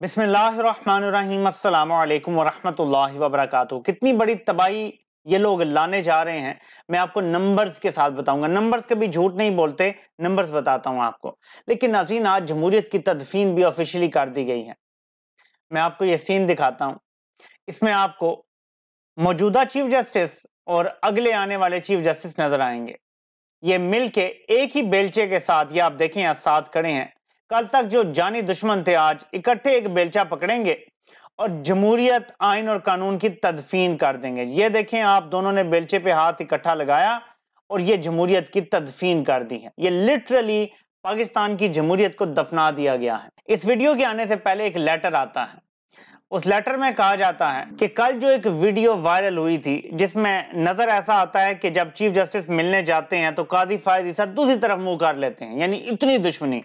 बिस्मिल्लाहिर्रहमानिर्रहीम अस्सलामु अलैकुम वरहमतुल्लाहि वबरकातुहू। कितनी बड़ी तबाही ये लोग लाने जा रहे हैं, मैं आपको नंबर्स के साथ बताऊंगा। नंबर्स कभी झूठ नहीं बोलते, नंबर्स बताता हूं आपको। लेकिन नाज़रीन, आज जमहूरियत की तदफीन भी ऑफिशियली कर दी गई है। मैं आपको ये सीन दिखाता हूं। इसमें आपको मौजूदा चीफ जस्टिस और अगले आने वाले चीफ जस्टिस नजर आएंगे। ये मिलके एक ही बेलचे के साथ, ये आप देखें यहाँ साथ खड़े हैं, कल तक जो जानी दुश्मन थे आज इकट्ठे एक बेलचा पकड़ेंगे और जमहूरियत, आइन और कानून की तदफीन कर देंगे। ये देखें, आप दोनों ने बेलचे पे हाथ इकट्ठा लगाया और ये जमहूरियत की तदफीन कर दी है। ये लिटरली पाकिस्तान की जमहूरियत को दफना दिया गया है। इस वीडियो के आने से पहले एक लेटर आता है। उस लेटर में कहा जाता है कि कल जो एक वीडियो वायरल हुई थी जिसमें नजर ऐसा आता है कि जब चीफ जस्टिस मिलने जाते हैं तो काजी फायद ईसा दूसरी तरफ मुंह कर लेते हैं, यानी इतनी दुश्मनी।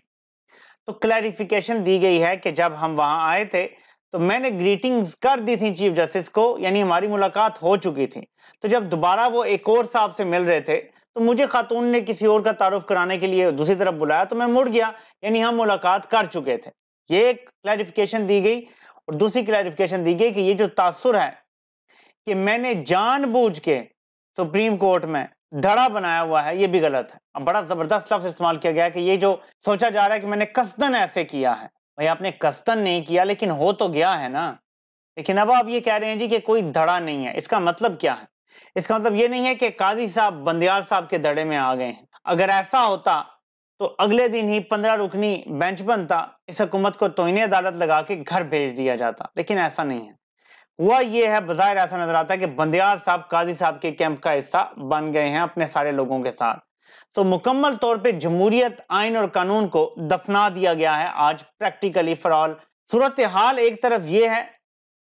तो क्लैरिफिकेशन दी गई है कि जब हम वहां आए थे तो मैंने ग्रीटिंग्स कर दी थी चीफ जस्टिस को, यानी हमारी मुलाकात हो चुकी थी। तो जब दोबारा वो एक और साहब से मिल रहे थे तो मुझे खातून ने किसी और का तारुफ कराने के लिए दूसरी तरफ बुलाया तो मैं मुड़ गया, यानी हम मुलाकात कर चुके थे। ये एक क्लैरिफिकेशन दी गई। और दूसरी क्लैरिफिकेशन दी गई कि ये जो तासुर है कि मैंने जानबूझ के सुप्रीम कोर्ट में धड़ा बनाया हुआ है, ये भी गलत है। अब बड़ा जबरदस्त लफ्ज इस्तेमाल किया गया है कि ये जो सोचा जा रहा है कि मैंने कस्दन ऐसे किया है। भाई, आपने कस्दन नहीं किया, लेकिन हो तो गया है ना। लेकिन अब आप ये कह रहे हैं जी कि कोई धड़ा नहीं है। इसका मतलब क्या है? इसका मतलब ये नहीं है कि काजी साहब बंदियाल साहब के धड़े में आ गए हैं। अगर ऐसा होता तो अगले दिन ही 15 रुकनी बेंच बनता, इस हुकूमत को तौहीन अदालत लगा के घर भेज दिया जाता। लेकिन ऐसा नहीं है। हुआ ये है, बज़ाहिर ऐसा नजर आता है कि बंदियाल साहब काजी साहब के कैंप का हिस्सा बन गए हैं अपने सारे लोगों के साथ। तो मुकम्मल तौर पे जमहूरियत, आइन और कानून को दफना दिया गया है आज, प्रैक्टिकली फॉर ऑल। सूरत हाल एक तरफ ये है,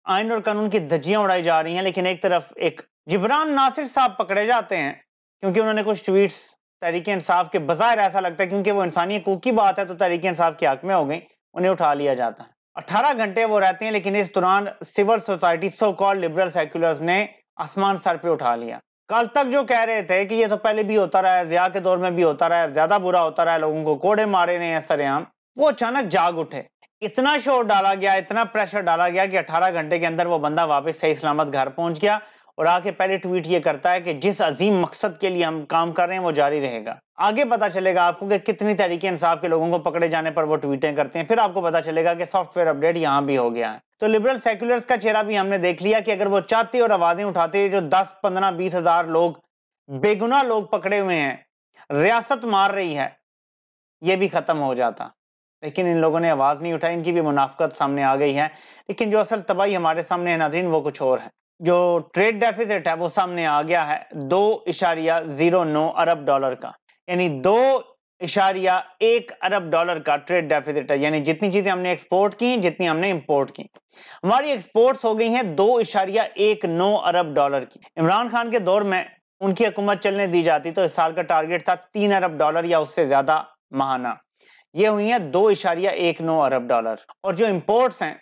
आइन और कानून की धज्जियां उड़ाई जा रही हैं, लेकिन एक तरफ एक जिब्रान नासिर साहब पकड़े जाते हैं क्योंकि उन्होंने कुछ ट्वीट्स तहरीक इंसाफ के, बज़ाहिर ऐसा लगता है क्योंकि वो इंसानी हकूक की बात है तो तहरीक इंसाफ के हक में हो गई, उन्हें उठा लिया जाता है। 18 घंटे वो रहते हैं, लेकिन इस दौरान civil society, so called liberal seculars ने आसमान सर पे उठा लिया। कल तक जो कह रहे थे कि ये तो पहले भी होता रहा है, जिया के दौर में भी होता रहा है, ज्यादा बुरा होता रहा है, लोगों को कोड़े मारे रहे हैं सरेआम, वो अचानक जाग उठे। इतना शोर डाला गया, इतना प्रेशर डाला गया कि 18 घंटे के अंदर वो बंदा वापस सही सलामत घर पहुंच गया और आके पहले ट्वीट ये करता है कि जिस अजीम मकसद के लिए हम काम कर रहे हैं वो जारी रहेगा। आगे पता चलेगा आपको कि कितनी तहरीक इंसाफ के लोगों को पकड़े जाने पर वो ट्वीटें करते हैं। फिर आपको पता चलेगा कि सॉफ्टवेयर अपडेट यहां भी हो गया है। तो लिबरल सेक्युलर्स का चेहरा भी हमने देख लिया कि अगर वो चाहते और आवाजें उठाते, जो 10, 15, 20 हजार लोग, बेगुनाह लोग पकड़े हुए हैं, रियासत मार रही है, ये भी खत्म हो जाता। लेकिन इन लोगों ने आवाज नहीं उठाई, इनकी भी मुनाफकत सामने आ गई है। लेकिन जो असल तबाही हमारे सामने है नाज़रीन, वो कुछ और है। जो ट्रेड डेफिसिट है वो सामने आ गया है 2.09 अरब डॉलर का, यानी 2.1 अरब डॉलर का ट्रेड डेफिसिट है। यानी जितनी चीजें हमने एक्सपोर्ट की, जितनी हमने इंपोर्ट की, हमारी एक्सपोर्ट्स हो गई हैं 2.19 अरब डॉलर की। इमरान खान के दौर में उनकी हुकूमत चलने दी जाती तो इस साल का टारगेट था 3 अरब डॉलर या उससे ज्यादा माहाना। ये हुई है 2.19 अरब डॉलर। और जो इंपोर्ट्स हैं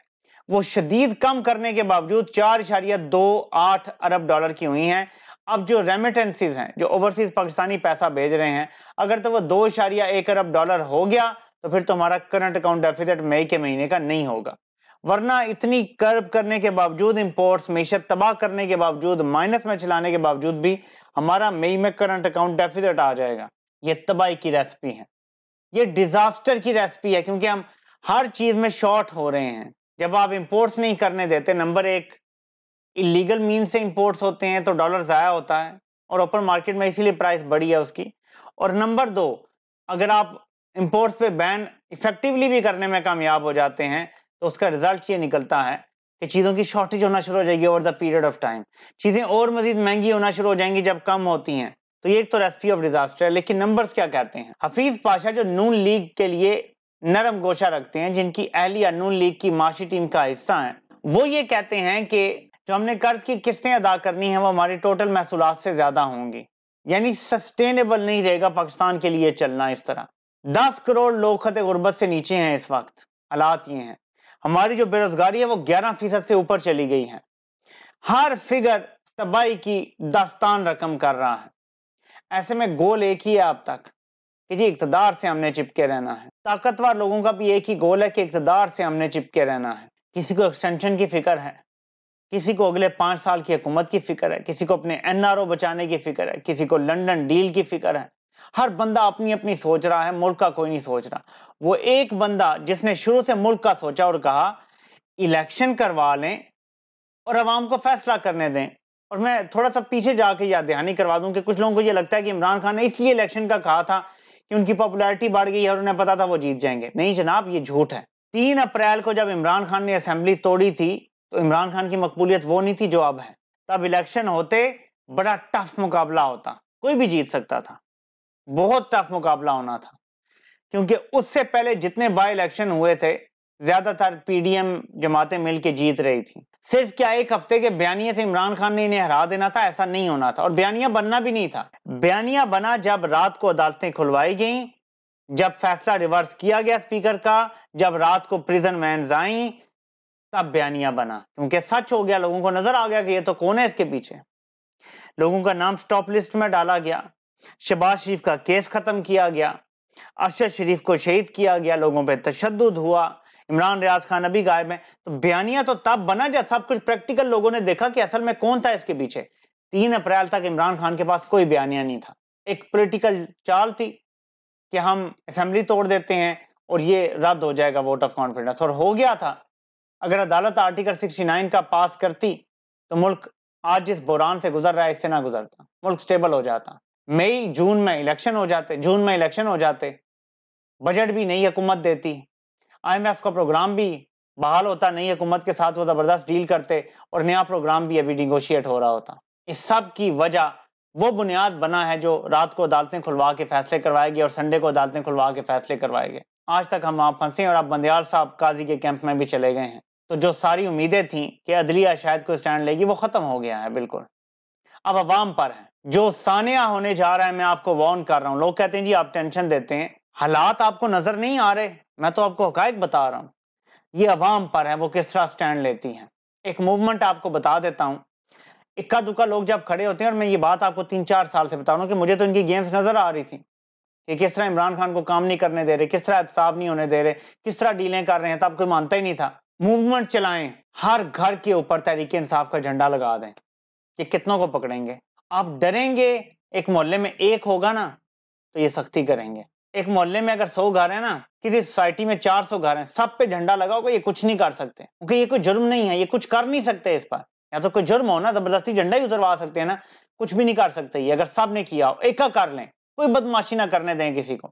वो शदीद कम करने के बावजूद 4.28 अरब डॉलर की हुई हैं। अब जो रेमिटेंसेस हैं, जो ओवरसीज पाकिस्तानी पैसा भेज रहे हैं, अगर तो वो 2.1 अरब डॉलर हो गया तो फिर तो हमारा करंट अकाउंट डेफिसिट मई के महीने का नहीं होगा। वरना इतनी कर्ब करने के बावजूद, इंपोर्ट्स मीशत तबाह करने के बावजूद, माइनस में चलाने के बावजूद भी हमारा मई में करंट अकाउंट डेफिसिट आ जाएगा। ये तबाही की रेसिपी है, ये डिजास्टर की रेसिपी है, क्योंकि हम हर चीज में शॉर्ट हो रहे हैं। जब आप इंपोर्ट्स नहीं करने देते, नंबर एक, इलीगल मीन से इंपोर्ट्स होते हैं तो डॉलर जाया होता है और ओपन मार्केट में इसीलिए प्राइस बढ़ी है उसकी। और नंबर दो, अगर आप इंपोर्ट्स पे बैन इफेक्टिवली भी करने में कामयाब हो जाते हैं तो उसका रिजल्ट ये निकलता है कि चीजों की शॉर्टेज होना शुरू हो जाएगी over the period of time. चीजें और मजीद महंगी होना शुरू हो जाएंगी जब कम होती हैं। तो ये एक तो रेसिपी ऑफ डिजास्टर है। लेकिन नंबर्स क्या कहते हैं? हफीज पाशा, जो नून लीग के लिए नरम गोशा रखते हैं, जिनकी अहलिया नून लीग की माशी टीम का हिस्सा है, वो ये कहते हैं कि जो हमने कर्ज की किस्तें अदा करनी है वो हमारी टोटल महसूलात से ज्यादा होंगी। यानी सस्टेनेबल नहीं रहेगा पाकिस्तान के लिए चलना इस तरह। 10 करोड़ लोग खते गुर्बत से नीचे हैं इस वक्त। हालात ये हैं, हमारी जो बेरोजगारी है वो 11% से ऊपर चली गई है। हर फिगर तबाही की दास्तान रकम कर रहा है। ऐसे में गोल एक ही है अब तक कि जी इक़्तिदार से हमने चिपके रहना है। ताकतवर लोगों का भी एक ही गोल है कि इक़्तिदार से हमने चिपके रहना है। کسی کو ایکسٹینشن کی فکر ہے، کسی کو اگلے 5 سال کی حکومت کی فکر ہے، کسی کو اپنے NRO بچانے کی فکر ہے، کسی کو لنڈن ڈیل کی فکر ہے. ہر بندہ اپنی اپنی سوچ رہا ہے، ملک کا کوئی نہیں سوچ رہا. وہ ایک بندہ جس نے شروع سے ملک کا سوچا اور کہا الیکشن کروا لیں اور عوام کو فیصلہ کرنے دیں. اور میں تھوڑا سا پیچھے جا کے یاد دہانی کروا دوں کہ کچھ لوگوں کو یہ لگتا ہے کہ عمران خان نے اس لیے الیکشن کا کہا تھا کہ ان کی پاپولیرٹی بڑھ گئی اور انہیں پتا تھا وہ جیت جائیں گے. نہیں جناب، یہ جھوٹ ہے. 3 اپریل کو جب عمران خان نے اسمبلی توڑی تھی تو عمران خان کی مقبولیت وہ نہیں تھی جو اب ہے. تب الیکشن ہوتے بڑا ٹف مقابلہ ہوتا، کوئی بھی جیت سکتا تھا، بہت ٹف مقابلہ ہونا تھا. کیونکہ اس سے پہلے جتنے بائی الیکشن ہوئے تھے زیادہ تر PDM جماعتیں مل کے جیت رہی تھیں. صرف کیا ایک ہفتے کے بیانیے سے عمران خان نے انہیں ہرا دینا تھا؟ ایسا نہیں ہونا تھا. اور بیانیہ بننا بھی نہیں تھا. بیانیہ بنا جب رات کو عدالتیں کھلوائی گئیں، جب فیصلہ ریورس کیا گیا اسپیکر کا، جب رات کو پریزن وینز آئیں، تب بیانیہ بنا. کیونکہ سچ ہو گیا، لوگوں کو نظر آ گیا کہ یہ تو کون ہے اس کے پیچھے. لوگوں کا نام سٹاپ لسٹ میں ڈالا گیا، شہباز شریف کا کیس ختم کیا گیا، ارشد شریف کو شہید کیا گیا، لوگوں پہ تشدد ہوا، عمران ریاض خان ابھی غائب ہیں. تو بیانیہ تو تب بنا جب سب کچھ پریکٹیکل لوگوں نے دیکھا کہ اصل میں کون تھا اس کے پیچھے. 3 اپریل تک عمران خان کے پاس کوئی بیانیہ نہیں تھا. ایک پولیٹیکل چال تھی کہ ہم اسمبلی توڑ دیتے ہیں اور یہ رد ہو جائے گا ووٹ آف کانفیڈنس، اور ہو گیا تھا. اگر عدالت آرٹیکل 69 کا پاس کرتی تو ملک آج جس بحران سے گزر رہا ہے اس سے نہ گزرتا، ملک سٹیبل ہو جاتا. مئی جون میں الیکشن ہو جاتے، بجٹ بھی نئی حکومت دیتی، IMF کا پروگرام بھی بحال ہوتا، نئی حکومت کے ساتھ وہ زبردست ڈیل کرتے اور نیا پروگرام بھی ابھی نیگوشیٹ ہو رہا ہوتا. اس سب کی وجہ وہ بنیاد بنا ہے جو رات کو عدالتیں کھلوا کے فیصلے کروائے گی اور سنڈے کو عدالتیں کھلوا کے فیصلے کروائے گے. آج تک ہم آپ پھنسے اور اب بندیال صاحب قاضی کے کیمپ میں بھی چلے گئے ہیں. تو جو ساری امیدیں تھیں کہ عدلیہ شاید کوئی سٹینڈ لے گی وہ ختم ہو گیا ہے بالکل. اب عوام پر ہے جو سانحہ ہونے جا رہا ہے. میں آپ کو وارن کر رہا ہوں. لوگ کہتے ہیں جی آپ ٹینشن دیتے ہیں، حالات آپ کو نظر نہیں آ رہے. میں تو آپ کو حقائق بتا رہا ہوں. یہ عوام پر ہے وہ کس طرح سٹینڈ لیتی ہیں. ایک موومنٹ آپ کو بتا دیتا ہوں. اکا دکا لوگ جب کھڑے ہوتے ہیں، اور میں یہ بات آپ کو 3-4 سال سے بتا رہا ہوں کہ مجھے تو ان کی گیمز نظر آ رہی تھی کہ کس طرح عمران خان کو کام نہیں کرنے دے رہے، کس طرح احتساب نہیں ہونے دے رہے، کس طرح ڈیلیں کر رہے ہیں. تب کوئی مانتا ہی نہیں تھا. موومنٹ چلائیں، ہر گھر کے اوپر تحریک انصاف کا جھنڈا لگا دیں کہ کتنوں کو پکڑیں گے. آپ ڈریں گے. ایک محلے میں ایک ہوگا نا تو یہ سختی کریں گے. ایک محلے میں اگر 100 گھر ہیں نا، کسی سوسائٹی میں 400 گھر ہیں، سب پہ جھنڈا لگاؤ کہ یہ کچھ نہیں کر سکتے، کیونکہ یہ کوئی جرم نہیں ہے، یہ کچھ کر نہیں سکتے. اس پر یا تو کوئی جرم ہو نا، زبردستی جھنڈا ہی اتروا سکتے ہیں نا، کچھ بھی نہیں کر سکتے. یہ اگر سب نے کیا ہو، ایک کر لیں، کوئی بدماشی نہ کرنے دیں کسی کو.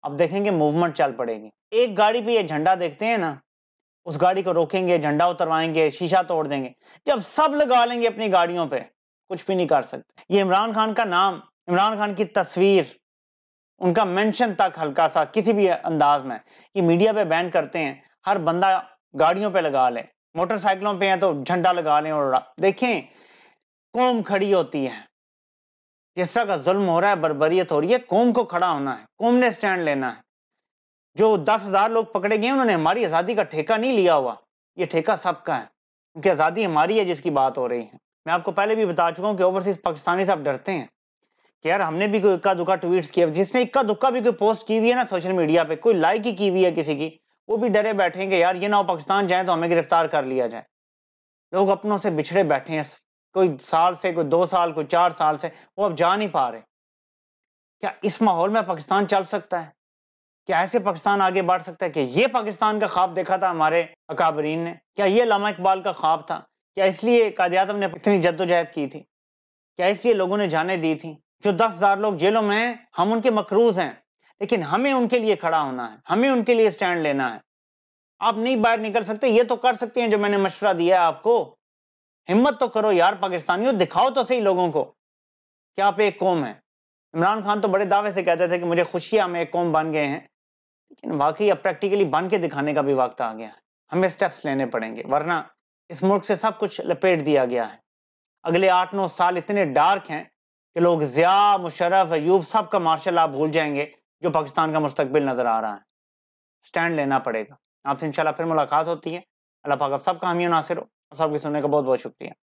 اب دیکھیں گے موومنٹ چل پڑے گی. ایک گاڑی پہ یہ جھنڈا دیکھتے ہیں نا، اس گاڑی کو روکیں گے، جھنڈا اتروائیں گے، شیشہ توڑ دیں گے. جب سب لگا لیں گے اپنی گاڑیوں پہ، کچھ بھی نہیں کر سکتے. یہ عمران خان کا نام، عمران خان کی تصویر، ان کا منشن تک ہلکا سا کسی بھی انداز میں یہ میڈیا پہ بین کرتے ہیں. ہر بندہ گاڑیوں پہ لگا لے، موٹر سائیکلوں پہ ہیں تو جھنڈا لگا لیں. اور دیکھیں قوم کھڑی ہوتی ہے. جس طرح کا ظلم ہو رہا ہے، بربریت ہو رہی ہے، قوم کو کھڑا ہونا ہے، قوم نے سٹینڈ لینا ہے. جو 10,000 لوگ پکڑے گئے انہوں نے ہماری آزادی کا ٹھیکہ نہیں لیا ہوا. یہ ٹھیکہ سب کا ہے، کیونکہ آزادی ہماری ہے جس کی بات ہو رہی ہے. میں آپ کو پہلے بھی بتا چکا ہوں کہ اوورسیز پاکستانی صاحب ڈرتے ہیں کہ یار ہم نے بھی کوئی اکا دکا ٹویٹس کیا. جس نے اکا دکا بھی کوئی پوسٹ کی ہوئی ہے نا سوشل میڈیا پہ، کوئی لائک ہی کی ہوئی ہے کسی کی، وہ بھی ڈرے بیٹھے ہیں کہ یار یہ نہ ہو پاکستان جائیں تو ہمیں گرفتار کر لیا جائے. لوگ اپنوں سے بچھڑے بیٹھے ہیں، کوئی سال سے، کوئی 2 سال، کوئی 4 سال سے، وہ اب جا نہیں پا رہے. کیا اس ماحول میں پاکستان چل سکتا ہے؟ کیا ایسے پاکستان آگے بڑھ سکتا ہے؟ کہ یہ پاکستان کا خواب دیکھا تھا ہمارے اکابرین نے؟ کیا یہ علامہ اقبال کا خواب تھا؟ کیا اس لیے قائد اعظم نے اتنی جدوجہد کی تھی؟ کیا اس لیے لوگوں نے جانیں دی تھی؟ جو 10,000 لوگ جیلوں میں ہیں، ہم ان کے مقروض ہیں، لیکن ہمیں ان کے لیے کھڑا ہونا ہے، ہمیں ان کے لیے سٹینڈ لینا ہے. آپ نہیں باہر نکل سکتے، یہ تو کر سکتے ہیں جو میں نے مشورہ دیا ہے آپ کو. ہمت تو کرو یار پاکستانیوں، دکھاؤ تو صحیح لوگوں کو کہ آپ ایک قوم ہیں. عمران خان تو بڑے دعوے سے کہتے تھے کہ مجھے خوشی ہے ہم ایک قوم بن گئے ہیں، لیکن واقعی اب پریکٹیکلی بن کے دکھانے کا بھی وقت آ گیا ہے. ہمیں سٹیپس لینے پڑیں گے، ورنہ اس ملک سے سب کچھ لپیٹ دیا گیا ہے. اگلے 8-9 سال اتنے ڈارک ہیں کہ لوگ ضیاء، مشرف، ایوب سب کا مارشل لا بھول جائیں گے جو پاکستان کا مستقبل نظر آ رہا ہے. سٹینڈ لینا پڑے گا. آپ سے انشاءاللہ پھر ملاقات ہوتی ہے. اللہ پاک آپ سب کا حامی و ناصر ہو. سب کی سننے کا بہت بہت شکریہ.